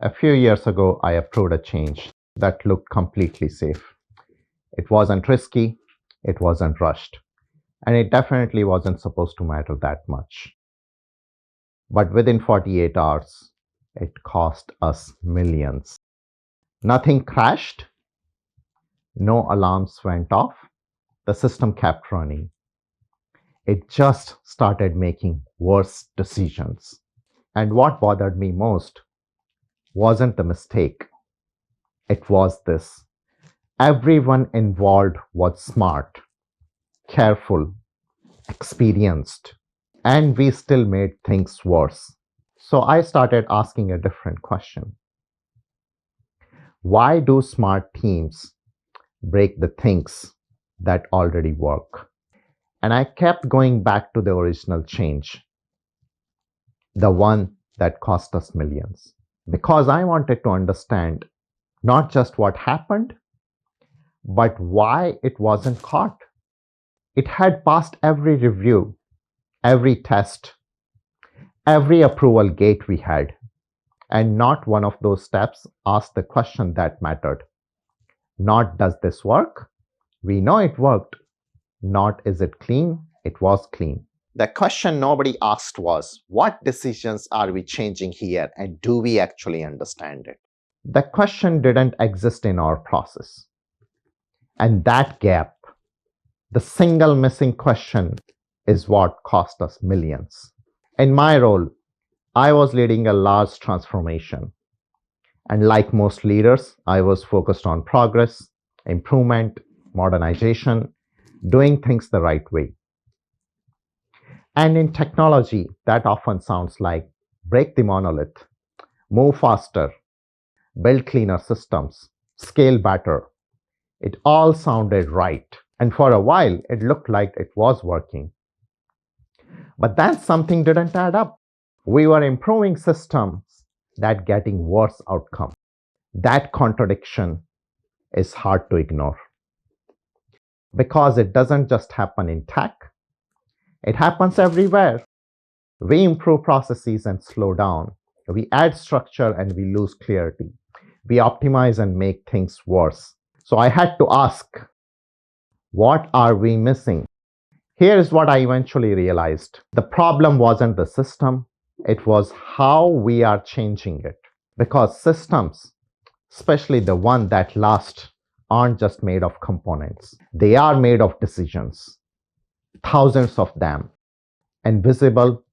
A few years ago, I approved a change that looked completely safe. It wasn't risky, it wasn't rushed, and it definitely wasn't supposed to matter that much. But within 48 hours, it cost us millions. Nothing crashed, no alarms went off, the system kept running. It just started making worse decisions. And what bothered me most wasn't the mistake, it was this. Everyone involved was smart, careful, experienced, and we still made things worse. So I started asking a different question. Why do smart teams break the things that already work? And I kept going back to the original change, the one that cost us millions, because I wanted to understand not just what happened, but why it wasn't caught. It had passed every review, every test, every approval gate we had, and not one of those steps asked the question that mattered. Not does this work? We know it worked. Not is it clean? It was clean. The question nobody asked was, what decisions are we changing here and do we actually understand it? The question didn't exist in our process. And that gap, the single missing question, is what cost us millions. In my role, I was leading a large transformation. And like most leaders, I was focused on progress, improvement, modernization, doing things the right way. And in technology, that often sounds like break the monolith, move faster, build cleaner systems, scale better. It all sounded right. And for a while, it looked like it was working. But then something didn't add up. We were improving systems that getting worse outcome. That contradiction is hard to ignore. Because it doesn't just happen in tech, it happens everywhere. We improve processes and slow down. We add structure and we lose clarity. We optimize and make things worse. So I had to ask, what are we missing? Here is what I eventually realized. The problem wasn't the system, it was how we are changing it. Because systems, especially the one that last, aren't just made of components. They are made of decisions. Thousands of them. Invisible,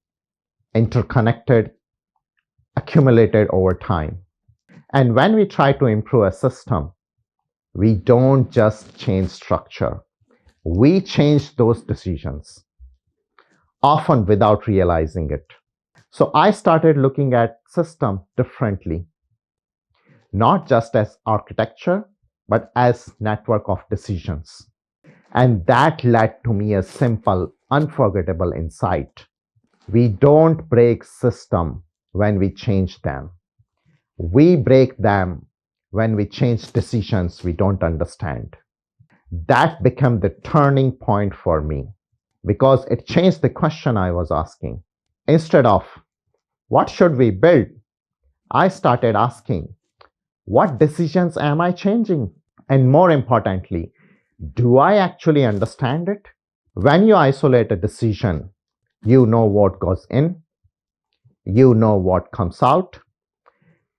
interconnected, accumulated over time. And when we try to improve a system, we don't just change structure. We change those decisions, often without realizing it. So I started looking at system differently, not just as architecture, but as network of decisions. And that led to me a simple, unforgettable insight. We don't break system when we change them. We break them when we change decisions we don't understand. That became the turning point for me because it changed the question I was asking. Instead of, what should we build? I started asking, what decisions am I changing? And more importantly, do I actually understand it? When you isolate a decision, you know what goes in, you know what comes out,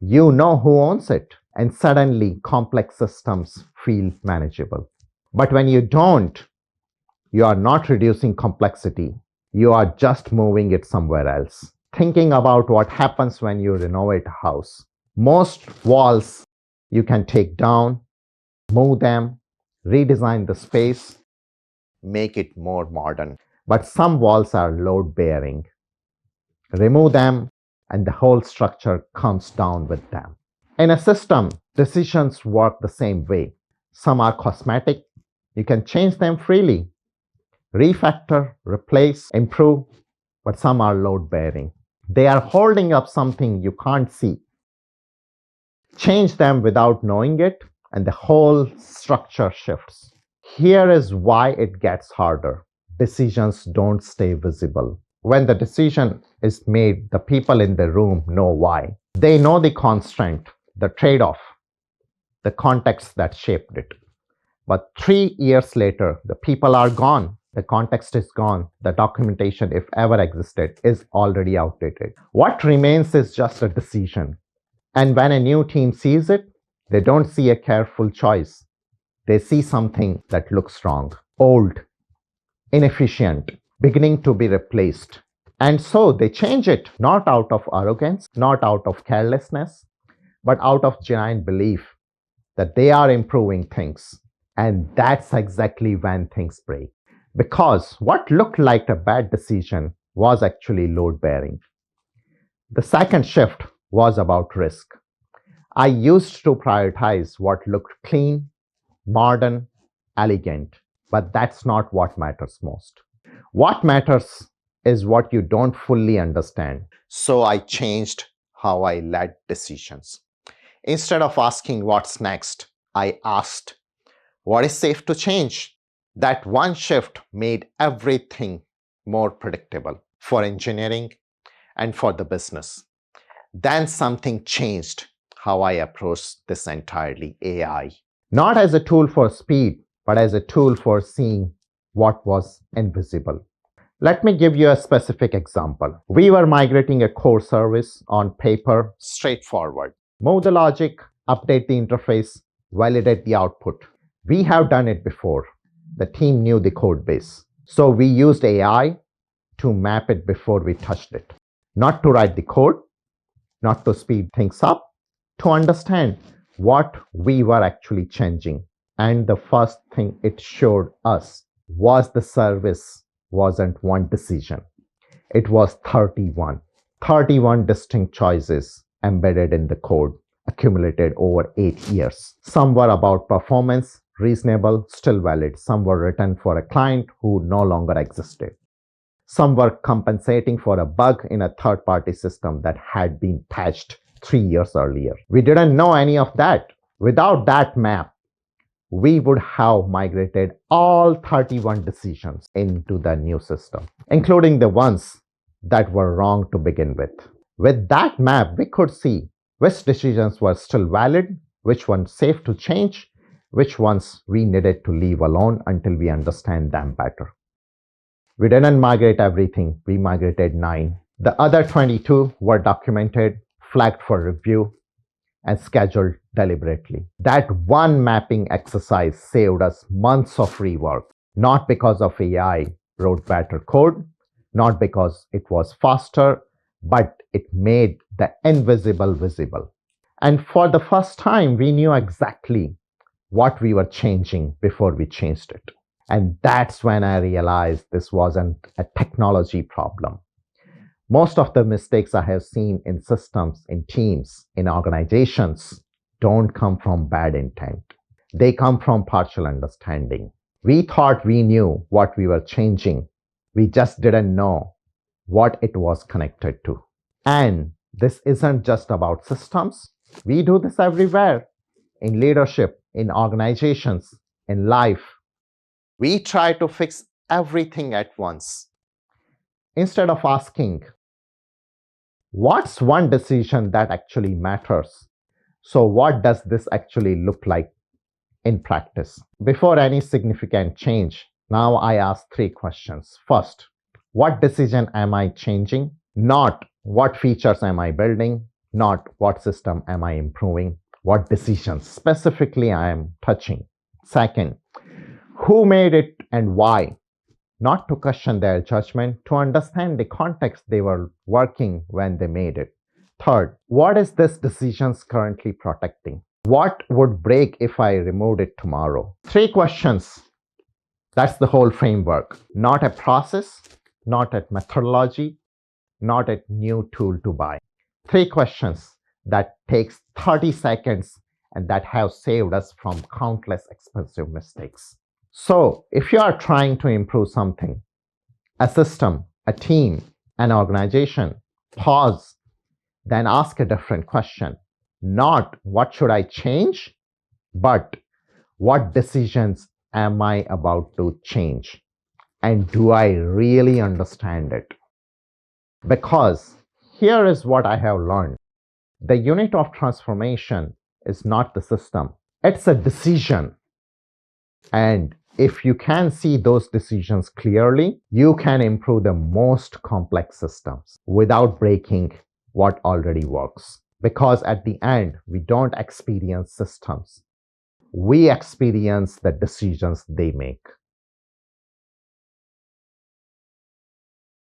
you know who owns it, and suddenly complex systems feel manageable. But when you don't, you are not reducing complexity, you are just moving it somewhere else. Thinking about what happens when you renovate a house. Most walls you can take down, move them, redesign the space, make it more modern. But some walls are load-bearing. Remove them, and the whole structure comes down with them. In a system, decisions work the same way. Some are cosmetic. You can change them freely. Refactor, replace, improve, but some are load-bearing. They are holding up something you can't see. Change them without knowing it, and the whole structure shifts. Here is why it gets harder. Decisions don't stay visible. When the decision is made, the people in the room know why. They know the constraint, the trade-off, the context that shaped it. But 3 years later, the people are gone. The context is gone. The documentation, if ever existed, is already outdated. What remains is just a decision. And when a new team sees it, they don't see a careful choice. They see something that looks wrong, old, inefficient, beginning to be replaced. And so they change it, not out of arrogance, not out of carelessness, but out of genuine belief that they are improving things. And that's exactly when things break. Because what looked like a bad decision was actually load bearing. The second shift was about risk. I used to prioritize what looked clean, modern, elegant, but that's not what matters most. What matters is what you don't fully understand. So I changed how I led decisions. Instead of asking what's next, I asked, what is safe to change? That one shift made everything more predictable for engineering and for the business. Then something changed how I approached this entirely AI. Not as a tool for speed, but as a tool for seeing what was invisible. Let me give you a specific example. We were migrating a core service on paper, straightforward. Move the logic, update the interface, validate the output. We have done it before. The team knew the code base. So we used AI to map it before we touched it. Not to write the code, not to speed things up, to understand what we were actually changing. And the first thing it showed us was the service wasn't one decision. It was 31. 31 distinct choices embedded in the code, accumulated over 8 years. Some were about performance, reasonable, still valid. Some were written for a client who no longer existed. Some were compensating for a bug in a third-party system that had been patched 3 years earlier. We didn't know any of that. Without that map, we would have migrated all 31 decisions into the new system, including the ones that were wrong to begin with. With that map, we could see which decisions were still valid, which ones safe to change, which ones we needed to leave alone until we understand them better. We didn't migrate everything, we migrated 9. The other 22 were documented, flagged for review, and scheduled deliberately. That one mapping exercise saved us months of rework, not because of AI wrote better code, not because it was faster, but it made the invisible visible. And for the first time, we knew exactly what we were changing before we changed it. And that's when I realized this wasn't a technology problem. Most of the mistakes I have seen in systems, in teams, in organizations don't come from bad intent. They come from partial understanding. We thought we knew what we were changing. We just didn't know what it was connected to. And this isn't just about systems. We do this everywhere, in leadership, in organizations, in life. We try to fix everything at once. Instead of asking, what's one decision that actually matters? So what does this actually look like in practice? Before any significant change, now I ask 3 questions. First, what decision am I changing? Not what features am I building? Not what system am I improving? What decisions specifically I am touching? Second, who made it and why? Not to question their judgment, to understand the context they were working when they made it. Third, what is this decision currently protecting? What would break if I removed it tomorrow? 3 questions. That's the whole framework. Not a process, not a methodology, not a new tool to buy. 3 questions that takes 30 seconds and that have saved us from countless expensive mistakes. So if you are trying to improve something, a system, a team, an organization, pause, then ask a different question. Not what should I change, but what decisions am I about to change? And do I really understand it? Because here is what I have learned. The unit of transformation is not the system, it's a decision. And if you can see those decisions clearly, you can improve the most complex systems without breaking what already works. Because at the end, we don't experience systems, we experience the decisions they make.